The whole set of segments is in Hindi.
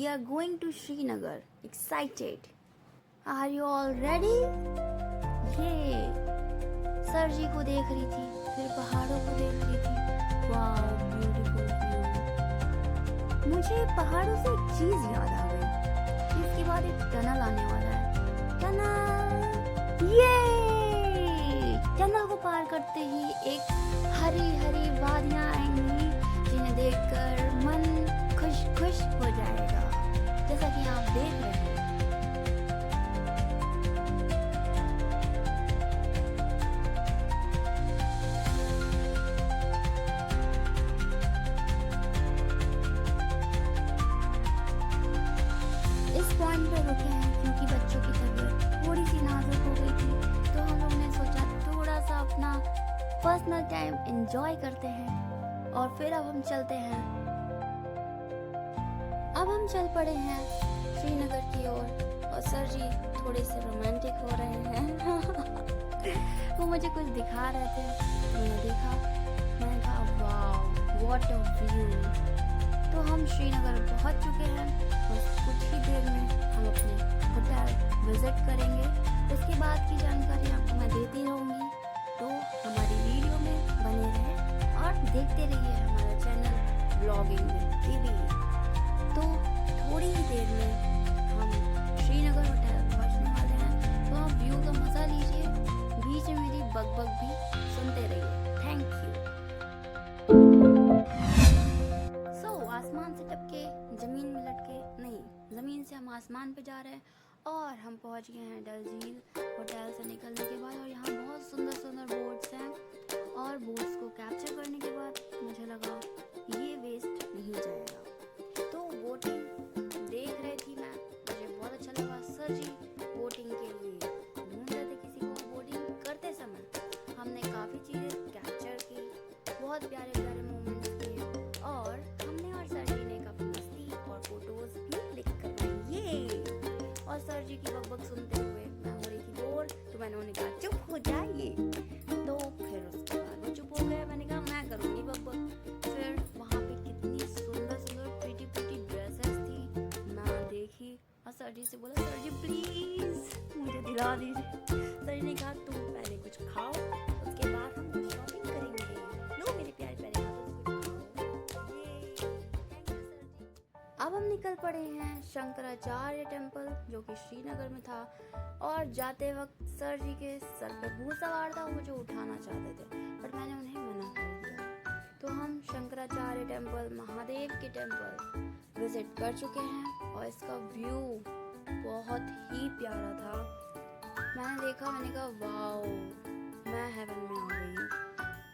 are going to Srinagar. Excited? Are you all ready? ये सर जी को देख रही थी, फिर पहाड़ों को देख रही थी. Wow, beautiful view. मुझे पहाड़ों से एक चीज याद आ गई. इसके बाद एक टनल आने वाला है. टनल, ये टनल को पार करते ही एक हरी हरी वादियां आएंगी जिन्हें देखकर मन खुश खुश हो जाएगा, जैसा कि आप देख रहे हैं. इस पॉइंट पर रुके हैं क्योंकि बच्चों की तबीयत थोड़ी सी नाजुक हो गई थी, तो हम लोग ने सोचा थोड़ा सा अपना पर्सनल टाइम एंजॉय करते हैं. और फिर अब हम चलते हैं. अब हम चल पड़े हैं श्रीनगर की ओर और सर जी थोड़े से रोमांटिक हो रहे हैं. वो मुझे कुछ दिखा रहे थे, मैंने देखा, मैंने कहा वाओ व्हाट अ व्यू. तो हम श्रीनगर पहुंच चुके हैं. बस कुछ ही देर में हम अपने होटल विजिट करेंगे. उसके बाद की जानकारी आपको मैं देती रहूँगी, तो हमारी वीडियो में बने रहें और देखते रहिए हमारा चैनल व्लॉगिंग विद टीवी. तो थोड़ी ही देर में हम श्रीनगर होटल पहुंचने वाले हैं, तो आप व्यू का मजा लीजिए, बीच में मेरी बकबक भी सुनते रहिए. Thank you. आसमान से टपके जमीन में लटके नहीं, जमीन से हम आसमान पे जा रहे हैं और हम पहुंच गए हैं डल झील होटल से निकलने के बाद. और यहाँ बहुत सुंदर सुंदर बोट्स हैं और बोट्स को कैप्चर करने के बाद मुझे लगा ये वेस्ट नहीं जाएगा, तो बोटिंग देख रही थी मैं. मुझे बहुत अच्छा लगा. सर जी बोटिंग के लिए ढूंढ रहे थे किसी को. बोटिंग करते समय हमने काफ़ी चीज़ें कैप्चर की, बहुत प्यारे प्यारे मोमेंट्स किए और हमने और सर जी ने काफ़ी मस्ती और फोटोज भी क्लिक करवाई. ये और सर जी की बकबक सुनते हुए मैं हो रही थी बोर, तो मैंने उन्हें कहा चुप हो जाइए. तो फिर उसके बाद वो चुप हो गए. मैंने कहा मैं करूँगी बकबक. फिर वहाँ पे कितनी सुंदर सुंदर प्रीटी प्रीटी ड्रेसेस थी, मैं देखी और सर जी से बोला सर जी प्लीज़ मुझे दिला दीजिए. सर जी ने कहा तुम पहले कुछ खाओ, उसके बाद हम कुछ शॉपिंग करेंगे. लो मेरे प्यारे प्यारे हाथों से कुछ खाओ. ये थैंक यू सर जी. अब हम निकल पड़े हैं शंकराचार्य टेम्पल, जो कि श्रीनगर में था. और जाते वक्त सर जी के सर पे भूत सवार था, वो मुझे उठाना चाहते थे, पर मैंने उन्हें मना कर दिया. तो हम शंकराचार्य टेम्पल, महादेव के टेम्पल विजिट कर चुके हैं और इसका व्यू बहुत ही प्यारा था. मैंने देखा, मैंने कहा वाओ मैं हेवन में आ गई हूँ.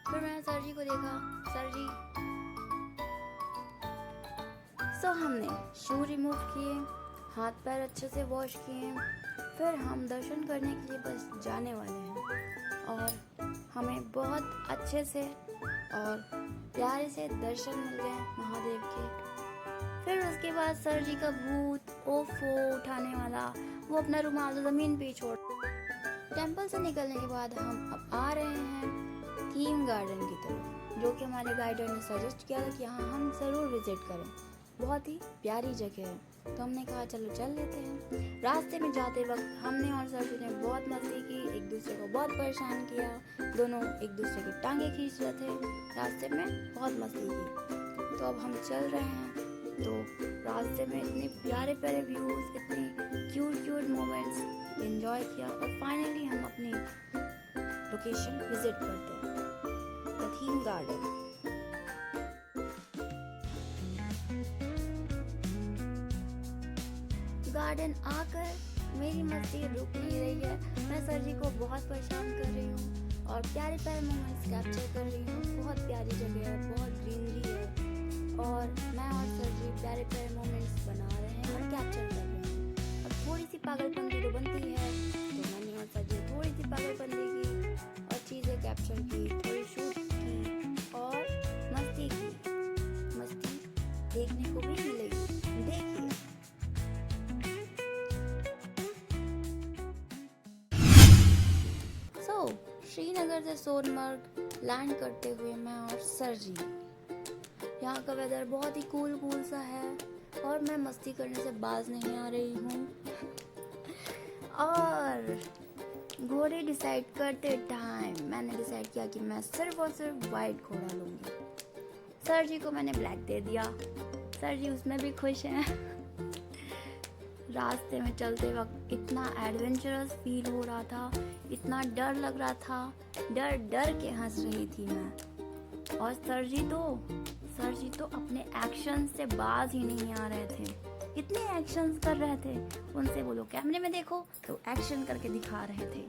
फिर मैंने सर जी को देखा. सर जी हमने शू रिमूव किए, हाथ पैर अच्छे से वॉश किए. फिर हम दर्शन करने के लिए बस जाने वाले हैं और हमें बहुत अच्छे से और प्यारे से दर्शन मिल गए महादेव के. फिर उसके बाद सर जी का भूत ओफो उठाने वाला, वो अपना रुमाल ज़मीन पे छोड़. टेम्पल से निकलने के बाद हम अब आ रहे हैं थीम गार्डन की तरफ, जो कि हमारे गाइडर ने सजेस्ट किया था कि यहाँ हम ज़रूर विजिट करें. बहुत ही प्यारी जगह है, तो हमने कहा चलो चल लेते हैं. रास्ते में जाते वक्त हमने और सर जी ने बहुत मस्ती की, एक दूसरे को बहुत परेशान किया. दोनों एक दूसरे की टांगे खींच रहे थे, रास्ते में बहुत मस्ती की. तो अब हम चल रहे हैं, तो रास्ते में इतने प्यारे प्यारे व्यूज़, इतने क्यूट क्यूट मोमेंट्स एंजॉय किया और फाइनली हम अपनी लोकेशन विजिट करते हैं, द थीम गार्डन. गार्डन आकर मेरी मस्ती रुक नहीं रही है. मैं सर जी को बहुत परेशान कर रही हूँ और प्यारे प्यारे मोमेंट्स कैप्चर कर रही हूँ. बहुत प्यारी जगह है, बहुत ग्रीनरी है और मैं और सर जी प्यारे प्यारे मोमेंट्स बना रहे हैं और कैप्चर कर रहे हैं. अब थोड़ी सी पागलपंती तो बनती है, तो मैंने और सर जी थोड़ी सी पागलपंती की और चीज़ें कैप्चर की, थोड़ी शूट की और मस्ती की. मस्ती देखने को भी मिलेगी, देखिए. श्रीनगर से सोनमर्ग लैंड करते हुए मैं और सर जी, यहाँ का वेदर बहुत ही कूल सा है. और मैं मस्ती करने से बाज नहीं आ रही हूँ। और घोड़े डिसाइड करते टाइम मैंने डिसाइड किया कि मैं सिर्फ और सिर्फ वाइट घोड़ा लूँगी। सर जी को मैंने ब्लैक दे दिया, सर जी उसमें भी खुश हैं। रास्ते में चलते वक्त इतना एडवेंचरस फील हो रहा था, इतना डर लग रहा था, डर डर के हंस रही थी मैं। और सर जी तो अपने एक्शन से बाज ही नहीं आ रहे थे, इतने एक्शंस कर रहे थे। उनसे बोलो कैमरे में देखो तो एक्शन करके दिखा रहे थे।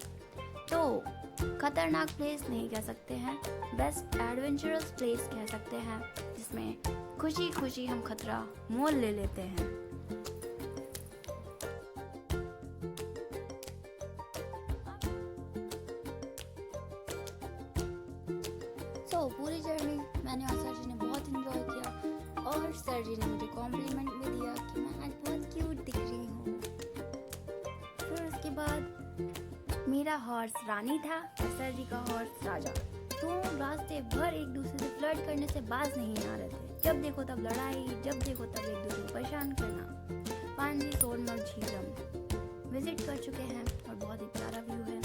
तो खतरनाक प्लेस नहीं कह सकते हैं, बेस्ट एडवेंचरस प्लेस कह सकते हैं, जिसमें खुशी खुशी हम खतरा मोल ले लेते हैं। पूरी जर्नी मैंने और सर जी ने बहुत इंजॉय किया, और सर जी ने मुझे कॉम्प्लीमेंट भी दिया कि मैं आज बहुत क्यूट दिख रही हूँ। फिर उसके बाद मेरा हॉर्स रानी था और सर जी का हॉर्स राजा। तो रास्ते भर एक दूसरे से फ्लर्ट करने से बाज नहीं आ रहे थे, जब देखो तब लड़ाई, जब देखो तब एक दूसरे को परेशान करना। फाइनली सोनमर्ग झील हम विजिट कर चुके हैं और बहुत ही प्यारा व्यू है।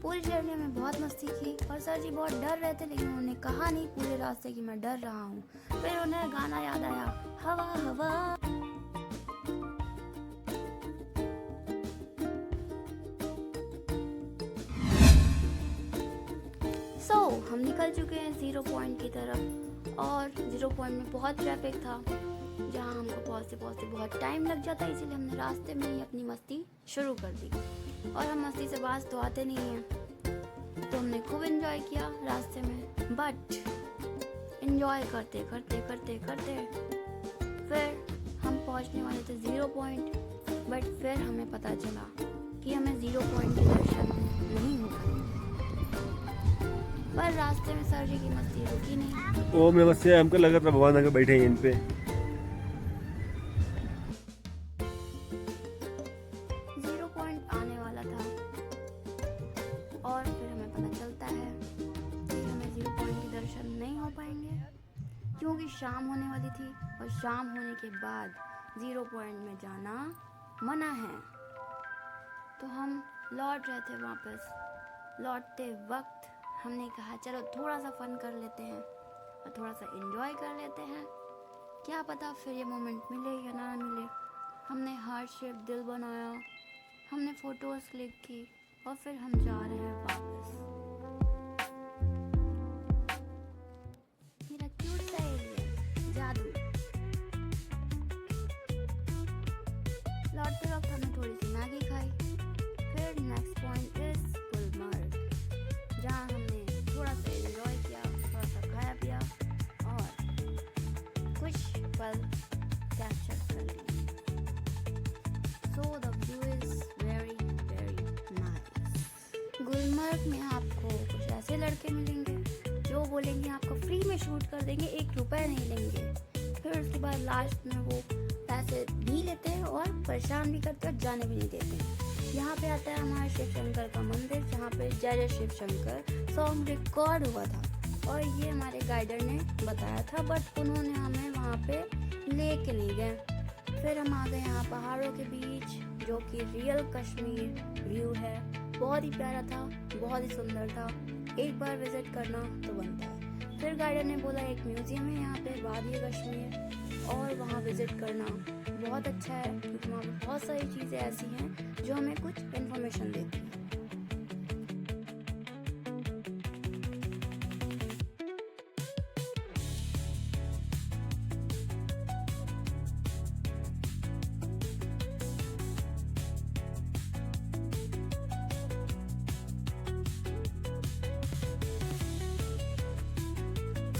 पूरी जर्नी में बहुत मस्ती की, और सर जी बहुत डर रहे थे, लेकिन उन्होंने कहा नहीं पूरे रास्ते कि मैं डर रहा हूँ। फिर उन्हें गाना याद आया, हवा हवा। हम निकल चुके हैं 0 पॉइंट की तरफ, और 0 पॉइंट में बहुत ट्रैफिक था, जहाँ हमको पहुँचते बहुत टाइम लग जाता, इसीलिए हमने रास्ते में ही अपनी मस्ती शुरू कर दी। और हम मस्ती से बाज तो आते नहीं हैं, तो हमने खूब एंजॉय किया रास्ते में। बट एंजॉय करते फिर हम पहुंचने वाले थे 0 पॉइंट, बट फिर हमें पता चला कि हमें 0 पॉइंट के दर्शन नहीं हो पाए। पर रास्ते में सर जी की मस्ती रुकी नहीं। ओ मैं बस हमको लगा था भगवान आके बैठे हैं इन पे। 0 पॉइंट आने वाला था, और फिर हमें पता चलता है कि हमें 0 पॉइंट के दर्शन नहीं हो पाएंगे, क्योंकि शाम होने वाली थी, और शाम होने के बाद 0 पॉइंट में जाना मना है। तो हम लौट रहे थे वापस। लौटते वक्त हमने कहा चलो थोड़ा सा फन कर लेते हैं और थोड़ा सा एंजॉय कर लेते हैं, क्या पता फिर ये मोमेंट मिले या ना मिले। हमने हार्ट शेप दिल बनाया, हमने फोटोज क्लिक की, और फिर हम जा रहे हैं वापस। मेरा क्यूट सा एरिया जादू। लौटते वक्त हमने थोड़ी सी मैगी खाई। फिर नेक्स्ट पॉइंट इज गुलमर्ग, जहाँ हमने थोड़ा सा एंजॉय किया, थोड़ा सा खाया पिया और कुछ पल कैप्चर कर लिए। So the view is very nice. Gulmarg में आपको कुछ ऐसे लड़के मिलेंगे जो बोलेंगे आपको फ्री में शूट कर देंगे, 1 रुपया नहीं लेंगे। फिर उसके बाद लास्ट में वो पैसे भी लेते हैं और परेशान भी करते हैं और जाने भी नहीं देते। यहाँ पे आता है हमारे शिव शंकर का मंदिर, जहाँ पे जय जय शिव शंकर सॉन्ग रिकॉर्ड हुआ था, और ये हमारे गाइडर ने बताया था, बट उन्होंने हमें वहाँ पे लेके नहीं गए। फिर हम आ गए यहाँ पहाड़ों के बीच, जो कि रियल कश्मीर व्यू है। बहुत ही प्यारा था, बहुत ही सुंदर था, एक बार विजिट करना तो बनता है। फिर गाइडर ने बोला एक म्यूजियम है यहाँ पे वादी कश्मीर, और वहाँ विजिट करना बहुत अच्छा है, क्योंकि वहाँ पे बहुत सारी चीज़ें ऐसी हैं जो हमें कुछ इन्फॉर्मेशन देती हैं।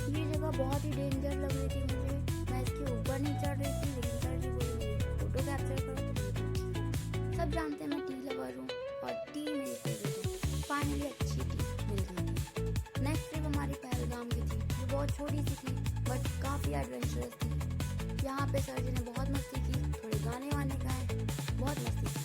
ये जगह बहुत ही डेंजर लग रही थी मुझे, मैं इसके ऊपर नहीं चढ़ रही थी, लेकिन सर जी बोले फोटो कैप्चर करो। सब जानते हैं मैं टी लवर हूँ, और टी मेरी फेवरेट है। फाइनली अच्छी टी मिल गई। नेक्स्ट ट्रिप हमारी पहलगाम की थी, जो बहुत छोटी सी थी बट काफ़ी एडवेंचरस थी। यहाँ पे सर जी ने बहुत मस्ती की, थोड़ी गाने वाने गाए, बहुत मस्ती की।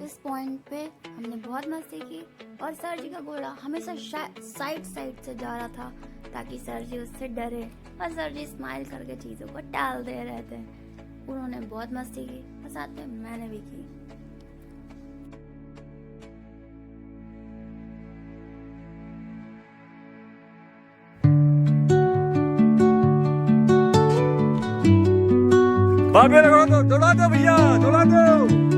इस पॉइंट पे हमने बहुत मस्ती की और सर जी का घोड़ा हमेशा साइड से जा रहा था ताकि सर जी उससे डरे, और सर जी स्माइल करके चीज़ों को टाल दे रहे थे। उन्होंने बहुत मस्ती की और साथ में मैंने भी की। बाप रे, दौड़ा दो भैया, दौड़ा दो।